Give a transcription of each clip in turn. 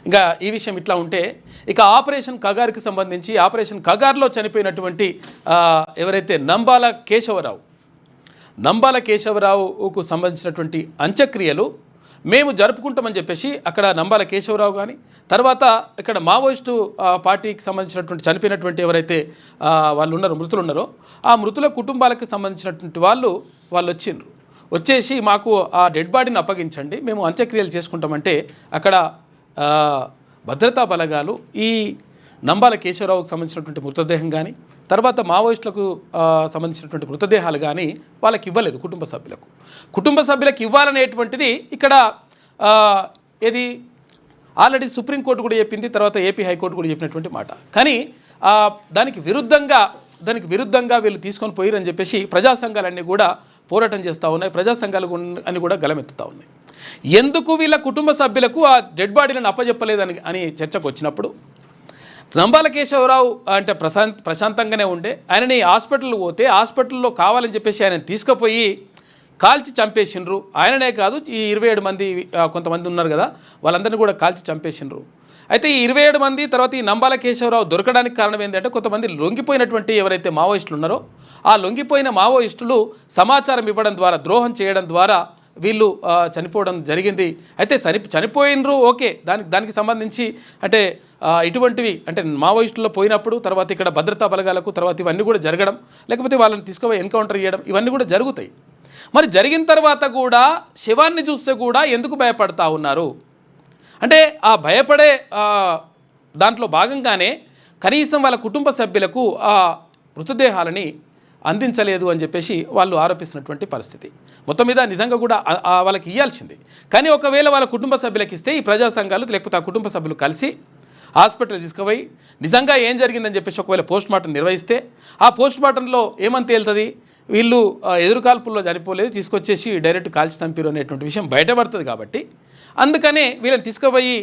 ఇంకా ఈ విషయం ఇట్లా ఉంటే ఇక ఆపరేషన్ కగార్కి సంబంధించి ఆపరేషన్ కగార్లో చనిపోయినటువంటి ఎవరైతే నంబాల కేశవరావుకు సంబంధించినటువంటి అంత్యక్రియలు మేము జరుపుకుంటామని చెప్పేసి అక్కడ నంబాల కేశవరావు కానీ తర్వాత ఇక్కడ మావోయిస్టు పార్టీకి సంబంధించినటువంటి చనిపోయినటువంటి ఎవరైతే వాళ్ళు ఉన్నారో మృతులు ఉన్నారో ఆ మృతుల కుటుంబాలకు సంబంధించినటువంటి వాళ్ళు వచ్చేసి మాకు ఆ డెడ్ బాడీని అప్పగించండి, మేము అంత్యక్రియలు చేసుకుంటామంటే అక్కడ భద్రతా బలగాలు ఈ నంబాల కేశవరావుకు సంబంధించినటువంటి మృతదేహం కానీ తర్వాత మావోయిస్టులకు సంబంధించినటువంటి మృతదేహాలు కానీ వాళ్ళకి ఇవ్వలేదు. కుటుంబ సభ్యులకు ఇవ్వాలనేటువంటిది ఇక్కడ ఏది ఆల్రెడీ సుప్రీంకోర్టు కూడా చెప్పింది, తర్వాత ఏపీ హైకోర్టు కూడా చెప్పినటువంటి మాట. కానీ దానికి విరుద్ధంగా వీళ్ళు తీసుకొని పోయిరని చెప్పేసి ప్రజా సంఘాలన్నీ కూడా పోరాటం చేస్తూ ఉన్నాయి, ప్రజా సంఘాలు అని కూడా గలమెత్తుతూ ఉన్నాయి. ఎందుకు వీళ్ళ కుటుంబ సభ్యులకు ఆ డెడ్ బాడీలను అప్పచెప్పలేదని అని చర్చకు వచ్చినప్పుడు నంబాల కేశవరావు అంటే ప్రశాంతంగానే ఉండే ఆయనని హాస్పిటల్లో కావాలని చెప్పేసి ఆయన తీసుకుపోయి కాల్చి చంపేసిండ్రు. ఆయననే కాదు ఈ 27 మంది కొంతమంది ఉన్నారు కదా వాళ్ళందరినీ కూడా కాల్చి చంపేసిండ్రు. అయితే ఈ 27 మంది తర్వాత ఈ నంబాల కేశవరావు దొరకడానికి కారణం ఏంటంటే కొంతమంది లొంగిపోయినటువంటి ఎవరైతే మావోయిస్టులు ఉన్నారో ఆ లొంగిపోయిన మావోయిస్టులు సమాచారం ఇవ్వడం ద్వారా ద్రోహం చేయడం ద్వారా వీళ్ళు చనిపోవడం జరిగింది. అయితే చనిపోయినరు ఓకే, దానికి సంబంధించి అంటే ఇటువంటివి అంటే మావోయిస్టుల్లో పోయినప్పుడు తర్వాత ఇక్కడ భద్రతా బలగాలకు తర్వాత ఇవన్నీ కూడా జరగడం లేకపోతే వాళ్ళని తీసుకుపోయి ఎన్కౌంటర్ చేయడం ఇవన్నీ కూడా జరుగుతాయి. మరి జరిగిన తర్వాత కూడా శవాన్ని చూస్తే కూడా ఎందుకు భయపడతా ఉన్నారు అంటే ఆ భయపడే దాంట్లో భాగంగానే కనీసం వాళ్ళ కుటుంబ సభ్యులకు ఆ మృతదేహాలని అందించలేదు అని చెప్పేసి వాళ్ళు ఆరోపిస్తున్నటువంటి పరిస్థితి. మొత్తం మీద నిజంగా కూడా వాళ్ళకి ఇవ్వాల్సింది. కానీ ఒకవేళ వాళ్ళ కుటుంబ సభ్యులకు ఇస్తే ఈ ప్రజా సంఘాలు లేకపోతే ఆ కుటుంబ సభ్యులు కలిసి హాస్పిటల్ తీసుకుపోయి నిజంగా ఏం జరిగిందని చెప్పేసి ఒకవేళ పోస్ట్మార్టం నిర్వహిస్తే ఆ పోస్ట్మార్టంలో ఏమని తేలుతుంది, వీళ్ళు ఎదురుకాల్పుల్లో చనిపోలేదు, తీసుకొచ్చేసి డైరెక్ట్ కాల్చి చంపారు అనేటువంటి విషయం బయటపడుతుంది. కాబట్టి అందుకనే వీళ్ళని తీసుకుపోయి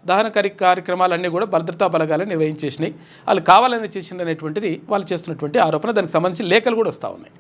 దహన కార్యక్రమాలన్నీ కూడా భద్రతా బలగాలు నిర్వహించేసినాయి, వాళ్ళు కావాలని చేసింది అనేటువంటిది వాళ్ళు చేస్తున్నటువంటి ఆరోపణ. దానికి సంబంధించి లేఖలు కూడా వస్తూ ఉన్నాయి.